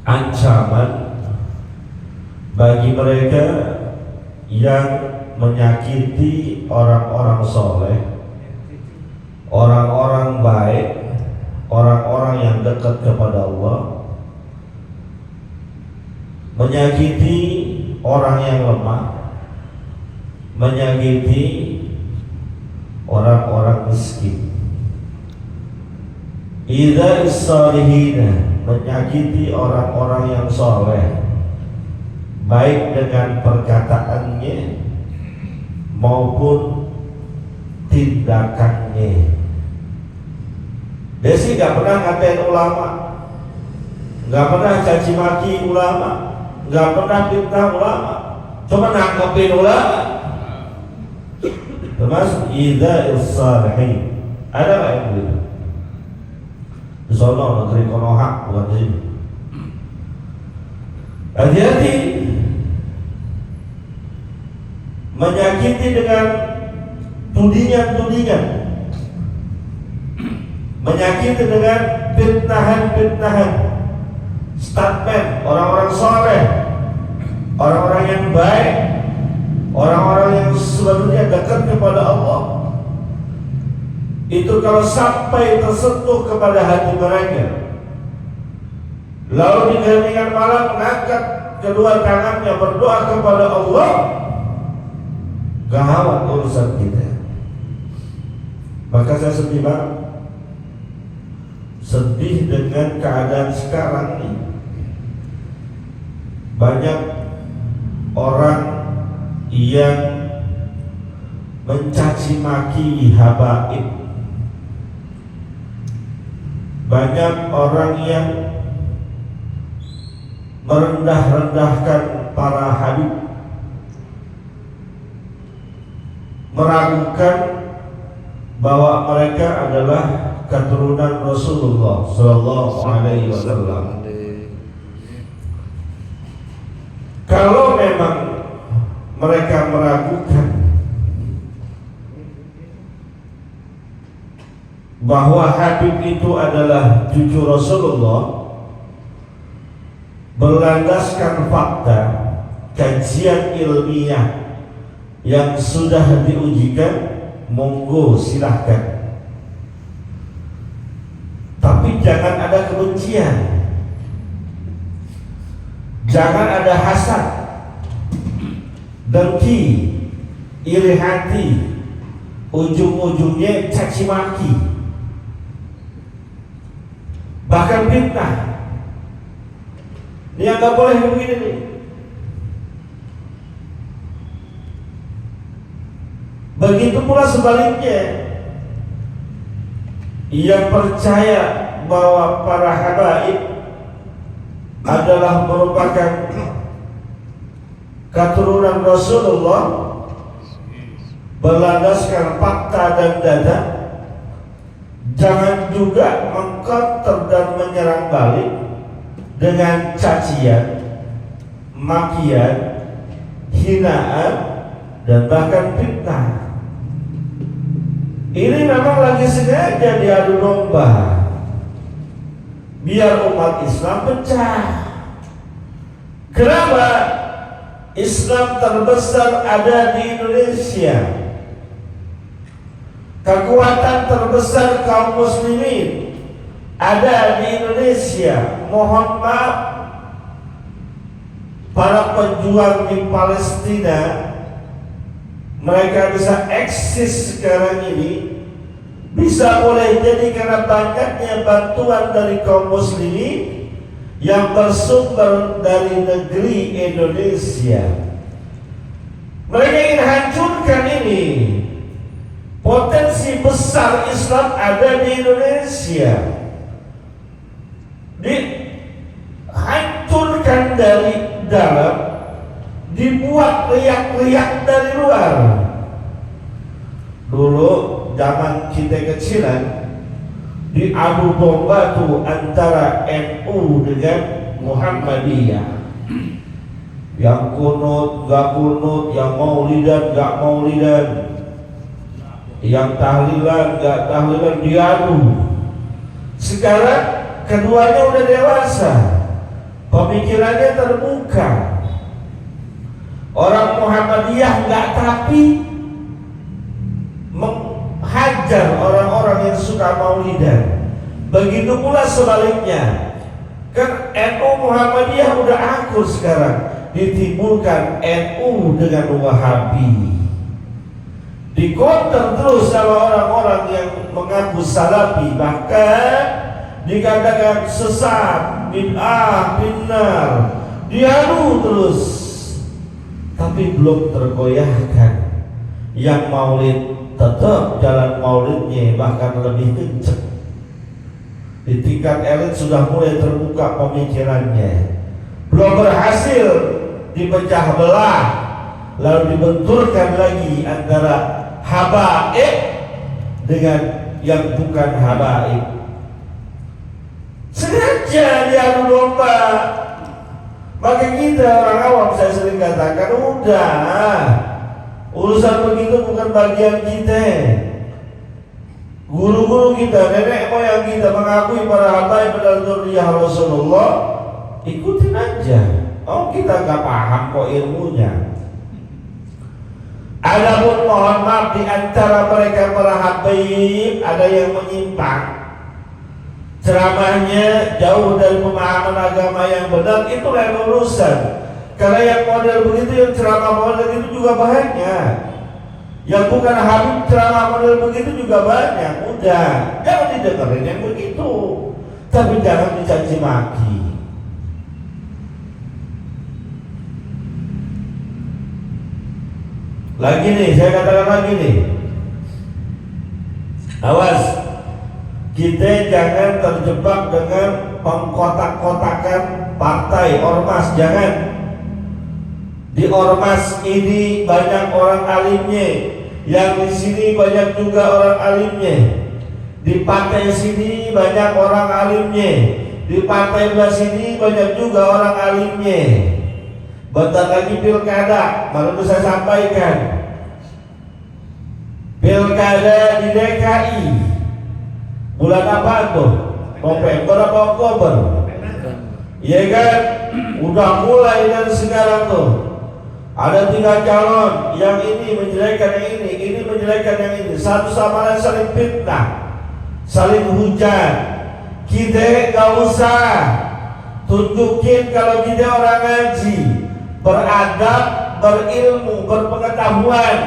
ancaman bagi mereka yang menyakiti orang-orang soleh, orang-orang baik, orang-orang yang dekat kepada Allah, menyakiti orang yang lemah, menyakiti orang-orang miskin. Idza is-salihina, menyakiti orang-orang yang soleh, baik dengan perkataannya maupun tindakannya. Desi gak pernah ngatain ulama, gak pernah caci maki ulama, gak pernah fitnah ulama, cuma nangkepin ulama. Termasuk idza is-salihin. Ada gak yang begitu? Di sono negeri Konoha, bukan di sini. Hati-hati menyakiti dengan tudingan-tudingan, menyakiti dengan fitnahan-fitnahan, statement orang-orang soleh, orang-orang yang baik, orang-orang yang sebenarnya dekat kepada Allah. Itu kalau sampai tersentuh kepada hati mereka, lalu di keheningan malam mengangkat kedua tangannya berdoa kepada Allah, gawat urusan kita. Maka saya sedih banget, sedih dengan keadaan sekarang ini. Banyak orang yang mencaci maki habaib, banyak orang yang merendah-rendahkan para habib, meragukan bahwa mereka adalah keturunan Rasulullah Sallallahu Alaihi Wasallam. Kalau memang mereka meragukan bahwa Habib itu adalah cucu Rasulullah, berlandaskan fakta, kajian ilmiah yang sudah diujikan, monggo silahkan. Tapi jangan ada kebencian, jangan ada hasad, dengki, iri hati, ujung-ujungnya caci maki, bahkan fitnah. Ini yang gak boleh begini nih. Begitu pula sebaliknya, yang percaya bahwa para habaib adalah merupakan keturunan Rasulullah, berlandaskan fakta dan data, jangan juga mengcounter dan menyerang balik dengan cacian, makian, hinaan, dan bahkan fitnah. Ini memang lagi sengaja diadu domba biar umat Islam pecah. Kenapa? Islam terbesar ada di Indonesia, kekuatan terbesar kaum muslimin ada di Indonesia. Mohon maaf, para pejuang di Palestina, mereka bisa eksis sekarang ini, bisa boleh jadi karena banyaknya bantuan dari kaum muslimin yang bersumber dari negeri Indonesia. Mereka ingin hancurkan ini. Potensi besar Islam ada di Indonesia, dihancurkan dari dalam, dibuat riak-riak dari luar. Dulu zaman kita kecilan, diadu domba tuh antara NU dengan Muhammadiyah, yang kunut gak kunut, yang maulidan gak maulidan, yang tahlilan gak tahlilan, diadu. Sekarang keduanya udah dewasa, pemikirannya terbuka. Orang Muhammadiyah nggak tapi menghajar orang-orang yang suka maulidan. Begitu pula sebaliknya. Kan NU Muhammadiyah udah akur sekarang, ditimbulkan NU dengan Wahabi. Dikonter terus sama orang-orang yang mengaku Salafi, bahkan dikatakan sesat, bid'ah, binar, diadu terus. Tapi belum tergoyahkan. Yang maulid tetap jalan maulidnya, bahkan lebih kencang. Di tingkat elit sudah mulai terbuka pemikirannya. Belum berhasil dipecah belah, lalu dibenturkan lagi antara habaib dengan yang bukan habaib. Sengaja diadu domba. Maka kita orang awam, saya sering katakan, udah, urusan begitu bukan bagian kita. Guru-guru kita, nenek moyang kita mengakui para habaib adalah dzurriyyah Rasulullah, ikutin aja. Oh, kita gak paham kok ilmunya. Adapun mohon maaf, di antara mereka para habaib ada yang menyimpang. Ceramahnya jauh dari pemahaman agama yang benar, itu lain urusan. Karena yang model begitu, yang ceramah model itu juga banyak. Yang bukan habib ceramah model begitu juga banyak. Udah, jangan didengerin yang begitu, tapi jangan dicaci maki. Lagi nih, saya katakan lagi nih, awas, kita jangan terjebak dengan pengkotak-kotakan partai ormas. Jangan. Di ormas ini banyak orang alimnya, yang di sini banyak juga orang alimnya. Di partai sini banyak orang alimnya, di partai belah sini banyak juga orang alimnya. Bentar lagi pilkada, baru saya sampaikan. Pilkada di DKI bulan apa tuh? November apa Oktober? Iya kan? Udah mulai dari sekarang tuh. Ada 3 calon, yang ini menjelekkan yang ini menjelekkan yang ini. Satu sama lain saling fitnah, saling hujat. Kita gak usah tunjukin kalau kita orang ngaji, beradab, berilmu, berpengetahuan.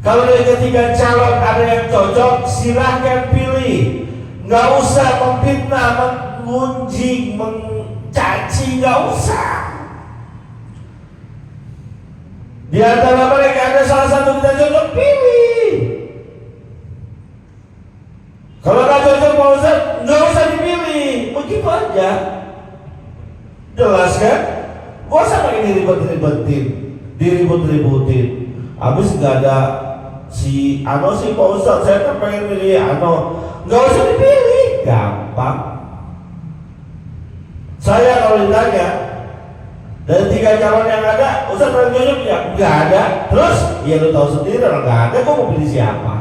Kalau dari ketiga calon ada yang cocok, silahkan pilih. Gak usah memfitnah, mengunjing, mencaci, gak usah. Di antara mereka ada salah satu kita cocok, pilih. Kalau gak cocok Pak Ustaz, gak usah dipilih. Begitu aja. Jelas kan? Gak usah pakai diribet-ribetin, diribut-ributin. Habis gak ada si Ano sih Pak Ustaz, saya kan pengen pilih Ano. Gak usah dipilih, gampang. Saya kalau ditanya dari 3 calon yang ada, Ustaz paling cocok ya? Gak ada. Terus? Ya lu tahu sendiri, kalau gak ada, kok mau pilih siapa?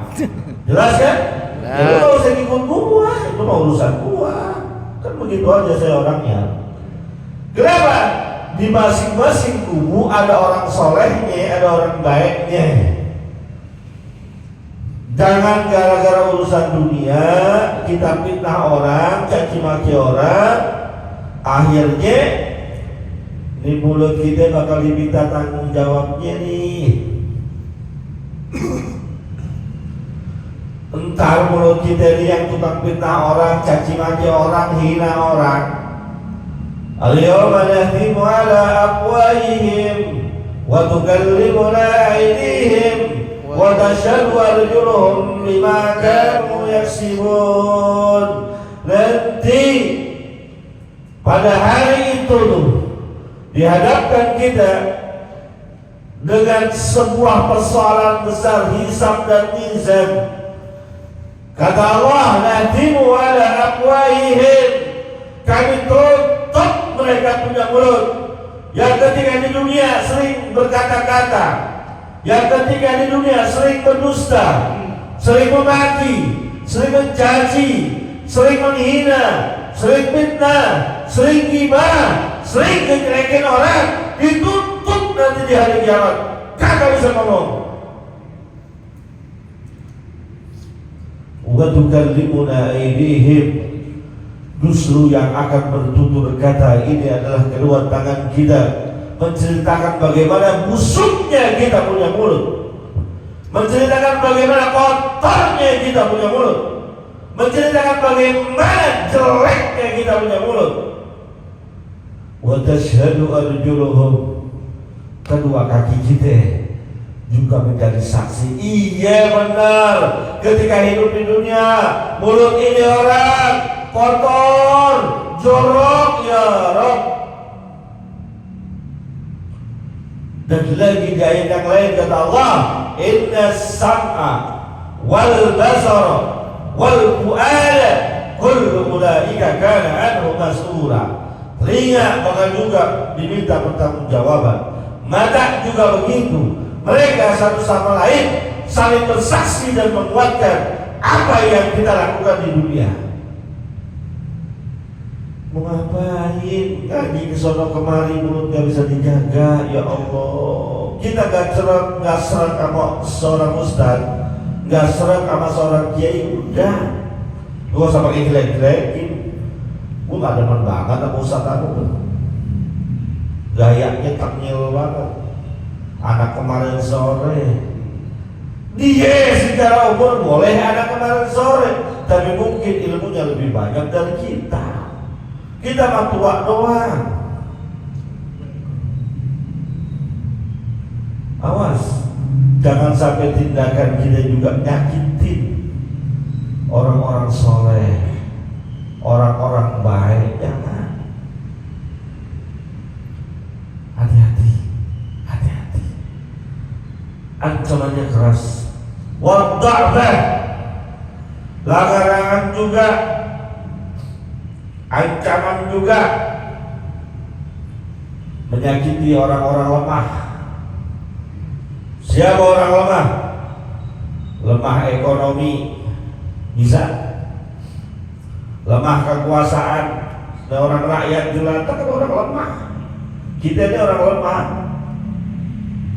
Jelas kan? Ya lu gak usah ngikut gua, itu mah urusan gua. Kan begitu aja saya orangnya. Kenapa? Di masing-masing kubu ada orang solehnya, ada orang baiknya. Jangan gara-gara urusan dunia kita fitnah orang, caci maki orang, akhirnya di mulut kita bakal diminta tanggung jawabnya nih. Entar mulut kita ini yang tukang fitnah orang, caci maki orang, hina orang. Al-yawma nahtimu ala afwahihim wa tukallimuna aydihim wa tashhadu arjuluhum bima kanu yaksibun. Nanti pada hari itu tuh dihadapkan kita dengan sebuah persoalan besar, hisab dan mizan. Kata Allah, nahtimu ala afwahihim, kami tutup mereka punya mulut. Yang ketika di dunia sering berkata-kata, yang ketika di dunia sering berdusta, sering memaki, sering mencaci, sering menghina, sering fitnah, sering gibah, sering ngejelekin orang, ditutup nanti di hari kiamat. Kagak bisa ngomong. Wa tukallimuna aydihim, justru yang akan bertutur kata ini adalah kedua tangan kita, menceritakan bagaimana busuknya kita punya mulut, menceritakan bagaimana kotornya kita punya mulut, menceritakan bagaimana jeleknya kita punya mulut. Wa tashhadu arjuluhum, kedua kaki kita juga menjadi saksi. Iya benar, ketika hidup di dunia mulut ini orang kotor, jorok ya Rabb. Dan lagi di ayat yang lain kata Allah, inna sam'a wal basara wal fu'ada kullu ulaika kana anhu mas'ula. Telinga bahkan juga diminta pertanggungjawaban, mata juga begitu. Mereka satu sama lain saling bersaksi dan menguatkan apa yang kita lakukan di dunia. Mau ngapain? Ngaji ke sono kemari mulut gak bisa dijaga. Ya Allah, kita gak serak sama seorang ustaz, gak serak sama seorang kiai, udah gak usah pakai jelek-jelekin. Gue gak demen banget sama ustaz aku, gayanya tengil banget. Anak kemarin sore, dia secara umur boleh anak kemarin sore, tapi mungkin ilmunya lebih banyak dari kita. Kita mah tua doang. Awas, jangan sampai tindakan kita juga nyakitin orang-orang soleh, orang-orang baik. Jangan. Hati-hati, hati-hati. Ancamannya keras. Wada'bah, larangan juga, ancaman juga, menyakiti orang-orang lemah. Siapa orang lemah? Lemah ekonomi bisa, lemah kekuasaan. Ada orang rakyat jelata kan orang lemah. Kita ini orang lemah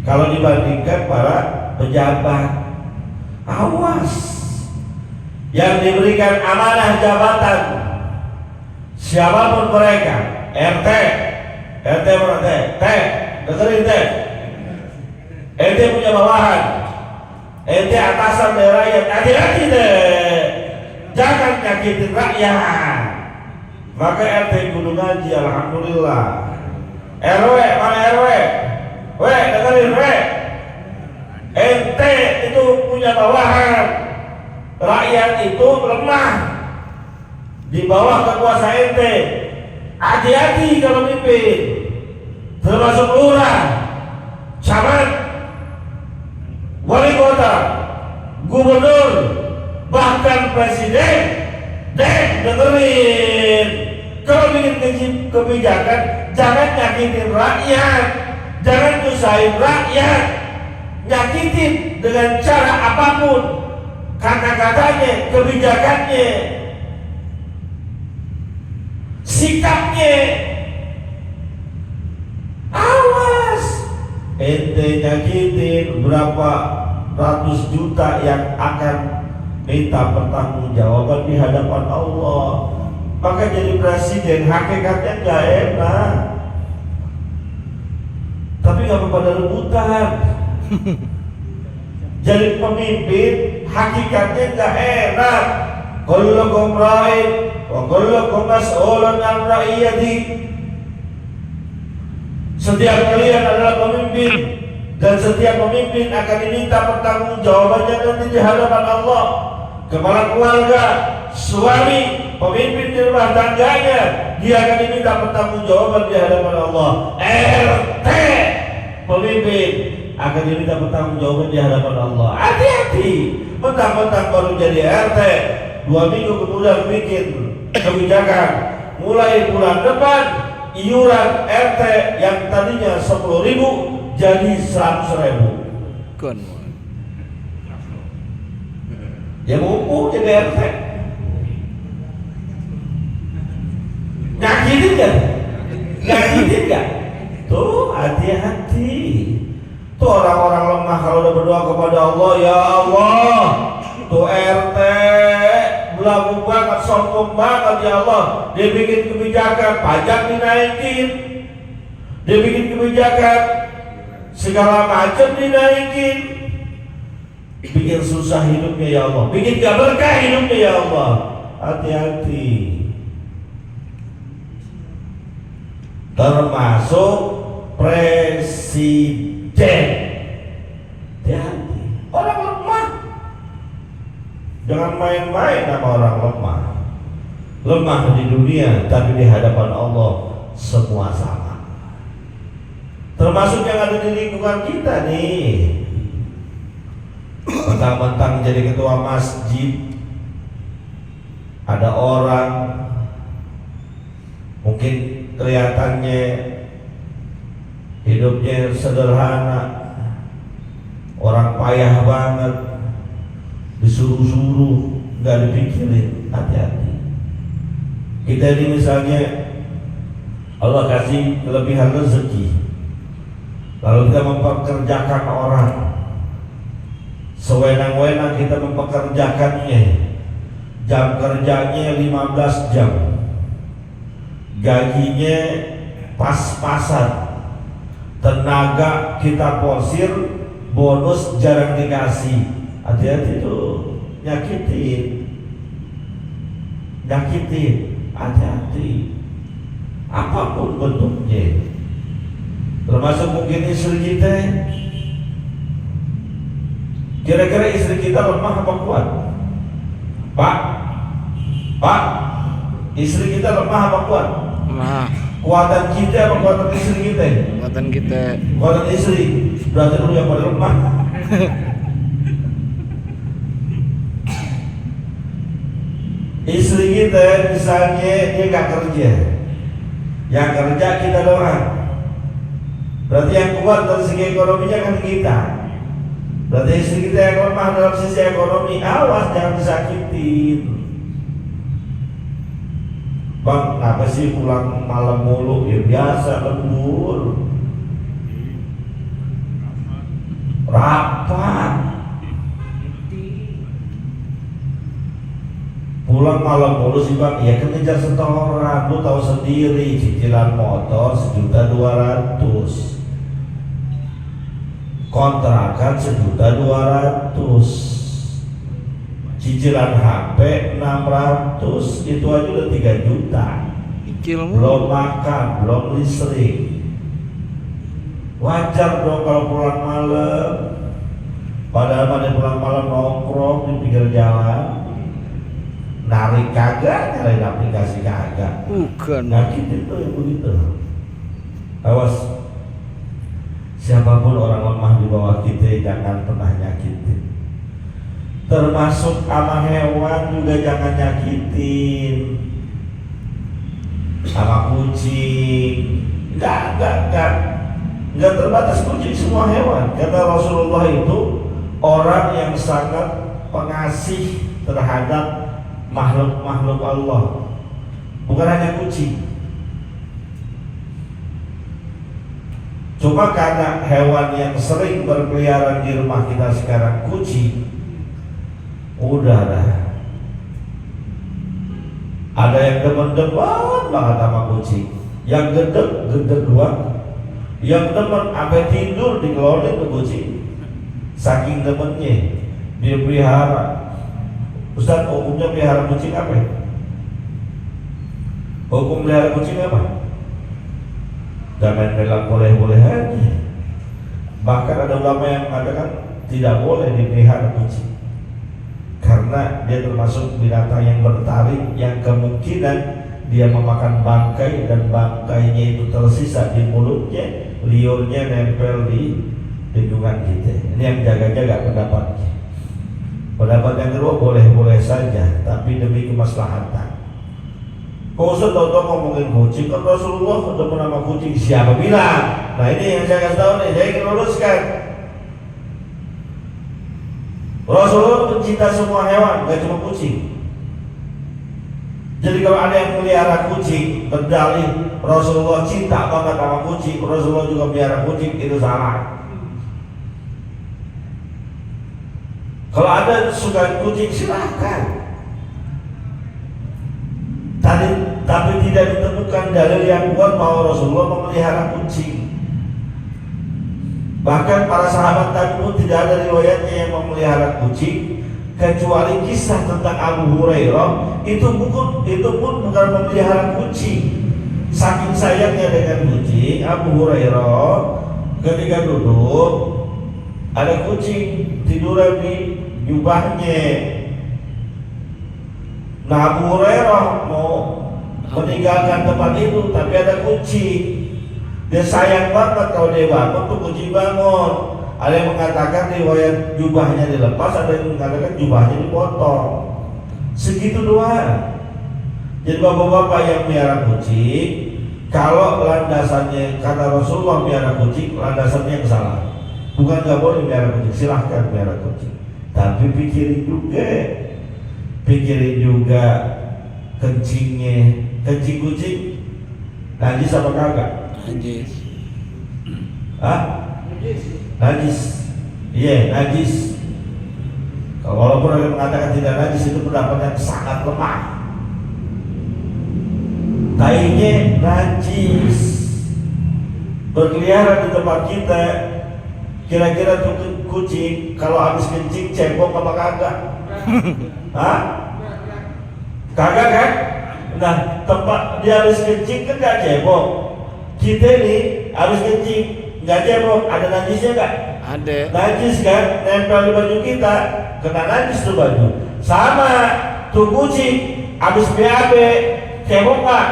kalau dibandingkan para pejabat. Awas, yang diberikan amanah jabatan siapapun mereka, RT berarti dengerin teh, RT punya bawahan, RT atasan dari rakyat, hati-hati deh, jangan nyakitin rakyat. Maka RT kudu ngaji, alhamdulillah. RW mana RW? Dengerin ente itu punya bawahan, rakyat itu lemah di bawah kekuasaan ente. Hati-hati kalau mimpin, termasuk lurah, camat, wali kota, gubernur, bahkan presiden. Dengerin, kalau bikin kebijakan jangan nyakitin rakyat, jangan nyusahin rakyat. Nyakitin dengan cara apapun, kata-katanya, kebijakannya, sikapnya. Awas, ente nyakitin berapa ratus juta yang akan minta pertanggungjawaban di hadapan Allah. Maka jadi presiden hakikatnya gak enak, tapi gak pada rebutan. Jadi pemimpin hakikatnya gak enak. Kullukum ra'in wa kullukum mas'ulun an ra'iyati. Setiap kalian adalah pemimpin, dan setiap pemimpin akan diminta pertanggungjawabannya nanti di hadapan Allah. Kepala keluarga, suami, pemimpin di rumah tangganya, dia akan diminta pertanggungjawaban di hadapan Allah. RT, pemimpin, akan diminta pertanggungjawaban di hadapan Allah. Hati-hati, mentang-mentang baru jadi RT, 2 minggu kemudian bikin kebijakan, mulai bulan depan iuran RT yang tadinya 10.000 jadi 100.000. Ya mumpung jadi RT. Nyakitin kan? Nyakitin kan? Tuh hati-hati. Tuh orang-orang lemah kalau udah berdoa kepada Allah, ya Allah, tuh RT belagu banget, sombong banget ya Allah. Dia bikin kebijakan pajak dinaikin, dia bikin kebijakan segala macam dinaikin, bikin susah hidupnya ya Allah, bikin gak berkah hidupnya ya Allah. Hati-hati. Termasuk presiden. Hati-hati. Orang lemah. Jangan main-main sama orang lemah. Lemah di dunia, tapi di hadapan Allah semua sama. Termasuk yang ada di lingkungan kita nih. Mentang-mentang jadi ketua masjid, ada orang mungkin kelihatannya hidupnya sederhana, orang payah banget, disuruh-suruh, nggak dipikirin. Hati-hati. Kita ini misalnya Allah kasih kelebihan rezeki, lalu kita mempekerjakan orang, sewenang-wenang kita mempekerjakannya, jam kerjanya 15 jam, gajinya pas-pasan, tenaga kita porsir, bonus jarang dikasih. Hati-hati tuh, nyakitin, hati-hati, apapun bentuknya. Termasuk mungkin istri kita. Kira-kira istri kita lemah apa kuat? Pak, istri kita lemah apa kuat? Lemah. Kuatan kita apa kuatan istri kita? Kuatan kita. Kuatan istri. Berarti lu yang paling lemah. Istri kita misalnya dia gak kerja, yang kerja kita doang. Berarti yang kuat dari segi ekonominya kan kita. Berarti istri kita yang lemah dalam sisi ekonomi, awas jangan disakitin. Bang, kenapa sih pulang malam mulu? Ya biasa, lembur, rapat, pulang malam mulu sih bang. Ya kan ngejar setoran, lu tahu sendiri cicilan motor 1.200.000, kontrakan 1.200.000, cicilan HP 600, itu aja udah 3 juta. Belum makan, belum listrik. Wajar dong kalau pulang malam. Padahal pada pulang malam nongkrong di pinggir jalan, narik kagak, nyalain aplikasi kagak. Bukan. Nyakit itu yang begitu. Awas, siapapun orang lemah di bawah kita jangan pernah nyakitin. Termasuk sama hewan juga jangan nyakitin. Sama kucing, enggak terbatas kucing, semua hewan. Kata Rasulullah itu orang yang sangat pengasih terhadap makhluk-makhluk Allah, bukan hanya kucing. Cuma karena hewan yang sering berkeliaran di rumah kita sekarang kucing, udah dah. Ada yang demen-demen banget sama kucing, yang gedeg doang, yang demen sampai tidur dikelola tuh kucing, saking demennya dia pelihara. Ustaz, hukumnya pelihara kucing apa ya? Hukum pelihara kucing apa? Jangan bilang boleh-boleh aja. Bahkan ada ulama yang mengatakan tidak boleh dipelihara kucing, karena dia termasuk binatang yang bertaring, yang kemungkinan dia memakan bangkai, dan bangkainya itu tersisa di mulutnya, liurnya nempel di lingkungan kita. Ini yang jaga-jaga pendapatnya. Pendapat yang kedua boleh-boleh saja, tapi demi kemaslahatan. Kau usah tahu-tahu ngomongin kucing, kan Rasulullah udah pernah nama kucing, siapa bilang? Nah ini yang saya kasih tahu nih, saya ingin luruskan. Rasulullah pencinta semua hewan, gak cuma kucing. Jadi kalau ada yang melihara kucing berdalih Rasulullah cinta banget sama kucing, Rasulullah juga melihara kucing, itu salah. Kalau ada suka kucing silahkan. Tapi tidak ditemukan dalil yang kuat bahwa Rasulullah memelihara kucing. Bahkan para sahabat tadi pun tidak ada riwayatnya yang memelihara kucing, kecuali kisah tentang Abu Hurairah. Itu pun bukan memelihara kucing. Saking sayangnya dengan kucing, Abu Hurairah ketika duduk ada kucing tiduran di jubahnya. Nah, Abu Hurairah mau meninggalkan tempat itu, tapi ada kucing. Dia sayang banget kalau dia bangun tuh kucing bangun. Ada yang mengatakan riwayat jubahnya dilepas, ada yang mengatakan jubahnya dipotong. Segitu doang. Jadi bapak-bapak yang melihara kucing, kalau landasannya karena Rasulullah melihara kucing, landasannya yang salah. Bukan nggak boleh melihara kucing, silahkan melihara kucing. Tapi pikirin juga kencingnya. Kencing kucing najis apa kagak? Najis. Hah? Najis. Iya, najis. Walaupun ada yang mengatakan tidak najis, itu pendapat yang sangat lemah. Tainya najis, berkeliaran di tempat kita. Kira-kira tuh kucing kalau habis kencing cebok apa kagak? Hah? Kagak kan? Nah, tempat dia habis kencing kan gak cebok. Kita nih habis kencing nggak cebok, ada najisnya nggak? Ada. Najis kan, nempel di baju kita, kena najis tuh baju. Sama tuh kucing habis BAB cebok nggak?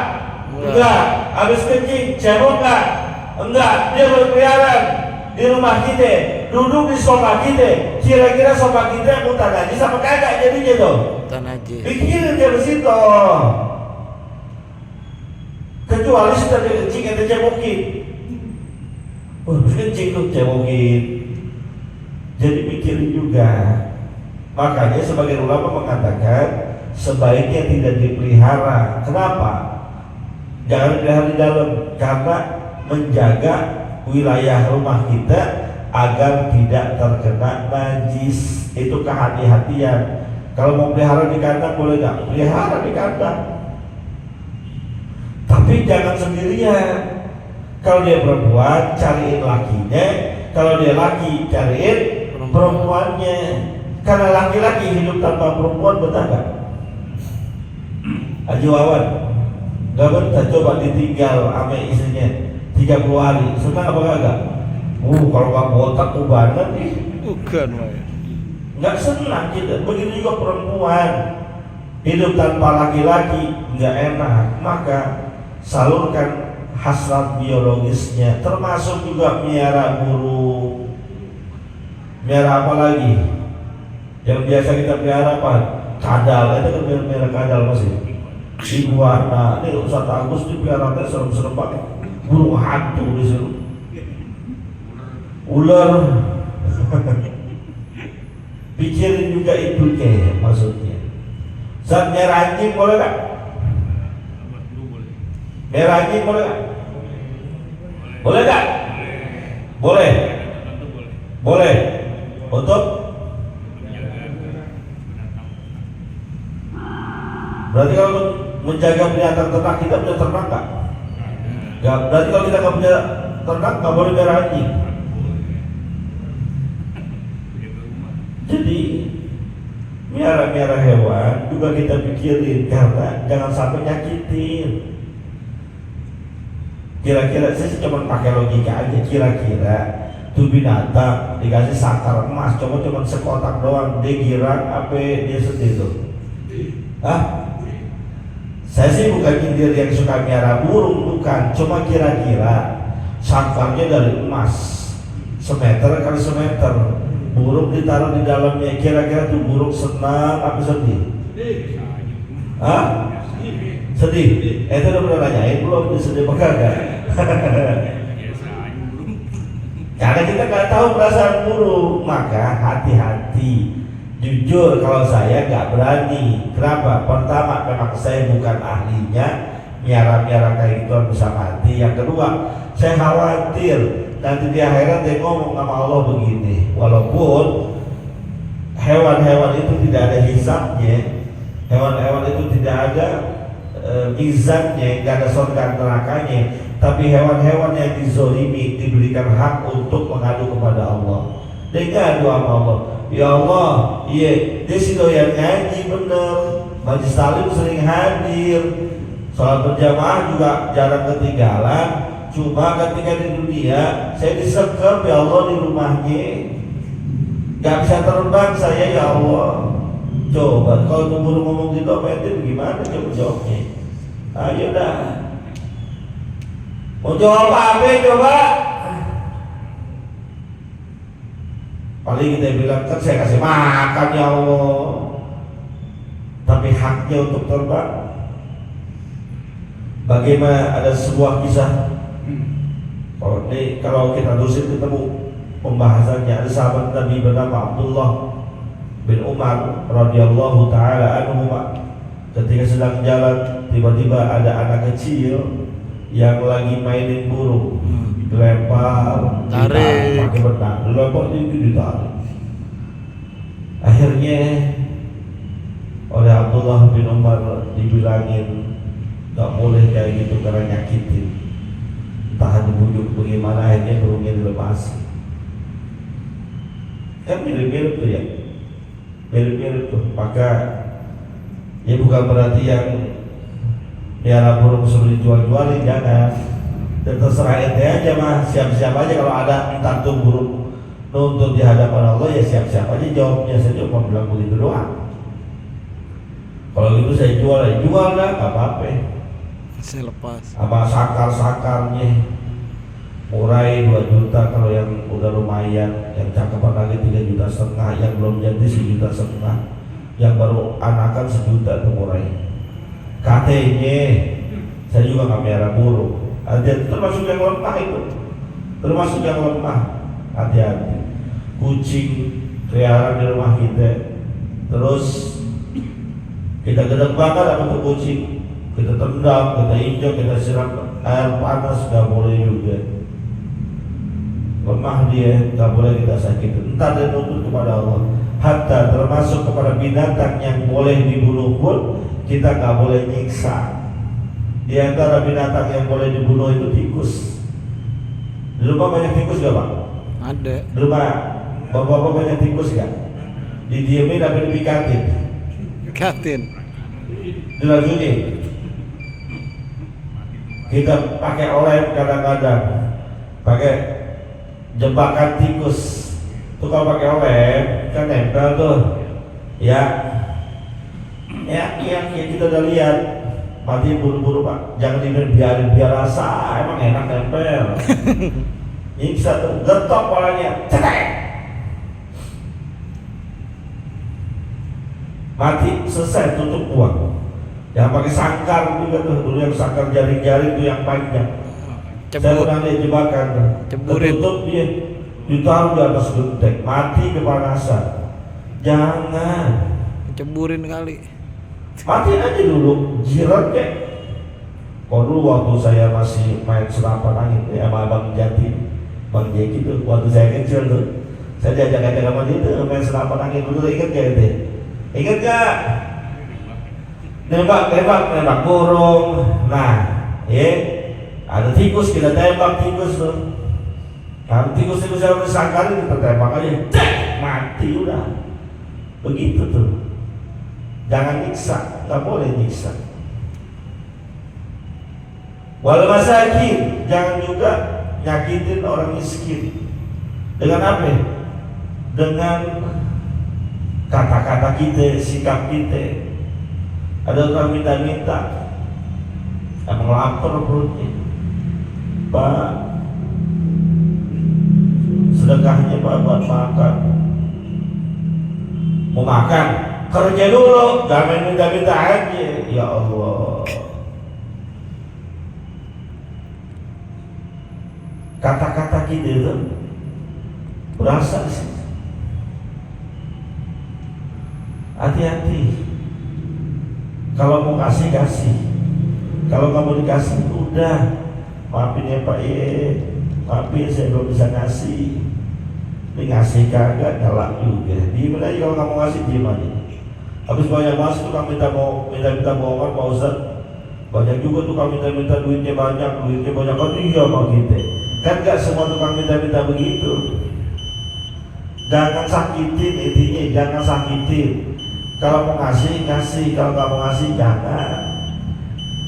Enggak. Habis kencing cebok nggak? Enggak. Dia berkeliaran di rumah kita, duduk di sofa kita. Kira-kira sofa kita muntah najis apa kagak jadinya tuh? Muntah najis. Pikirin dari situ. Kecuali sudah dia kencing yang cebokin. Kencing tuh cebokin. Jadi pikirin juga. Makanya sebagian ulama mengatakan sebaiknya tidak dipelihara. Kenapa? Jangan pelihara di dalam, karena menjaga wilayah rumah kita agar tidak terkena najis. Itu kehati-hatian. Kalau mau pelihara di kandang boleh nggak? Pelihara di kandang. Tapi jangan sendirian. Kalau dia perempuan, cariin lakinya. Kalau dia laki, cariin perempuannya. Karena laki-laki hidup tanpa perempuan betah gak? Haji Wawan gak betah, coba ditinggal sama istrinya 30 hari, senang apa kagak? Kalau gak botak ubanan nih. Bukan, Pak. Gak senang kita. Begitu juga perempuan hidup tanpa laki-laki gak enak. Maka salurkan hasrat biologisnya, termasuk juga melihara burung. Melihara apa lagi? Yang biasa kita pelihara apa? Kadal, itu kan melihara kadal masih. Iguana, ini Ustaz Agus dipelihara serem-serem banget. Burung hantu di situ. Ular. Pikirin juga itu kayak maksudnya. Saat merah anjing boleh gak? Merah anjing boleh gak? Boleh gak? Boleh. Boleh. Untuk berarti kalau menjaga binatang ternak, kita punya ternak gak? Ya, berarti kalau kita gak punya ternak gak boleh merah anjing. Jadi miara hewan juga kita pikirin, karena jangan sampai nyakitin. Kira-kira saya cuma pakai logika aja, kira-kira tuh binatang dikasih sakar emas, cuma sekotak doang, dia girang apa dia sedih tuh? Hah? Saya sih bukan nyindir yang suka miara burung, bukan, cuma kira-kira sakarnya dari emas semeter kali semeter, burung ditaruh di dalamnya, kira-kira tuh burung senang apa sedih? Hah? Sedih? Itu udah pernah nanyain belum? Dia sedih apa kagak? Karena kita nggak tahu perasaan burung, maka hati-hati. Jujur kalau saya nggak berani. Kenapa? Pertama, memang saya bukan ahlinya. Miara-miara kayak gitu bisa mati. Yang kedua, saya khawatir nanti di akhirat dia ngomong sama Allah begini. Walaupun hewan-hewan itu tidak ada hisabnya, hewan-hewan itu tidak ada mizannya, nggak ada surga nerakanya. Tapi hewan-hewan yang dizolimi diberikan hak untuk mengadu kepada Allah. Dia ngadu sama Allah. Ya Allah, iya, dia sih doyan ngaji bener, majlis taklim sering hadir, sholat berjamaah juga jarang ketinggalan. Cuma ketika di dunia saya disekep ya Allah di rumahnya, gak bisa terbang saya ya Allah. Coba kalau tuh ngomong gitu apa itu gimana coba jawabnya? Ayo dah, mau jawab apa coba? Paling kita bilang kan saya kasih makan ya Allah, tapi haknya untuk terbang. Bagaimana ada sebuah kisah, kalau kita terusin ketemu pembahasannya, ada sahabat Nabi bernama Abdullah bin Umar radhiyallahu taala anhu. Ketika sedang jalan, tiba-tiba ada anak kecil yang lagi mainin burung, dilempar, tarik, pakai benang, dilempar itu ditarik. Akhirnya oleh Abdullah bin Umar dibilangin gak boleh kayak gitu karena nyakitin. Entah dibujuk bagaimana, akhirnya burungnya dilepas. Kan mirip-mirip tuh ya, mirip-mirip tuh. Maka ya bukan berarti yang piara burung suruh dijual-jualin, jangan. Dan terserah ente aja mah, siap-siap aja kalau ada minta tuh burung nuntut di hadapan Allah, ya siap-siap aja jawabnya. Saya cuma bilang begitu doang. Kalau gitu saya jual, ya jual dah, gak apa-apa. Saya lepas. Apa sakar-sakarnya murai 2 juta kalau yang udah lumayan, yang cakepan lagi 3,5 juta, yang belum jadi 1,5 juta, yang baru anakan 1 juta tuh murai. Katanya saya juga nggak melihara burung. Ada termasuk yang lemah itu, termasuk yang lemah. Hati-hati. Kucing peliharaan di rumah kita, terus kita gedek bakar apa tuh kucing, kita tendang, kita injak, kita siram air panas, nggak boleh juga. Lemah dia, nggak boleh kita sakiti. Entah dia nuntut kepada Allah. Hatta termasuk kepada binatang yang boleh dibunuh pun kita nggak boleh nyiksa. Di antara binatang yang boleh dibunuh itu tikus. Di rumah banyak tikus gak Pak? Ada. Di rumah bapak-bapak banyak tikus gak? Didiemin apa dipikatin? Katin. Dilanjutin. Kita pakai oleh kadang-kadang, pakai jebakan tikus. Tuh kalau pakai oleh kan nempel tuh, ya kita udah lihat. Mati buru-buru Pak, jangan biarin biar rasa, emang enak nempel. Nyiksa tuh, getok palanya, cetek. Mati, selesai, tutup buang. Yang pakai sangkar juga tuh, dulu yang sangkar jaring-jaring tuh yang panjang. Saya pernah lihat jebakan tuh, tertutup dia, ditaruh di atas genteng, mati kepanasan. Jangan. Ceburin kali. Matiin aja dulu, jirat kek. Kalau dulu waktu saya masih main senapan angin ya sama Bang Jati, Bang Jeki tuh, waktu saya kecil tuh, saya diajak-ajak sama dia tuh main senapan angin dulu, inget gak itu? Inget gak? Nembak burung. Nah, ya ada tikus, kita tembak tikus tuh. Kalau tikus yang disangkarin kita tembak aja, mati udah. Begitu tuh. Jangan nyiksa, nggak boleh nyiksa. Wal masakin, jangan juga nyakitin orang miskin. Dengan apa? Dengan kata-kata kita, sikap kita. Ada orang minta-minta, emang lapar perutnya, Pak, sedekahnya Pak buat makan. Mau makan? Kerja dulu, jangan minta-minta aja. Ya Allah. Kata-kata kita itu berasa sih. hati-hati. Kalau mau kasih, kasih. Kalau nggak mau dikasih, udah maafin ya Pak maafin saya belum bisa ngasih. Ini ngasih kagak galak juga. Diem aja kalau nggak mau ngasih, diem aja. Habis banyak mas tukang minta bohongan Pak Ustaz. Banyak juga tukang minta duitnya banyak kan iya mau gitu. Kan nggak semua tukang minta begitu. Jangan sakitin, intinya jangan sakitin. Kalau mau ngasih, ngasih. Kalau nggak mau ngasih, jangan.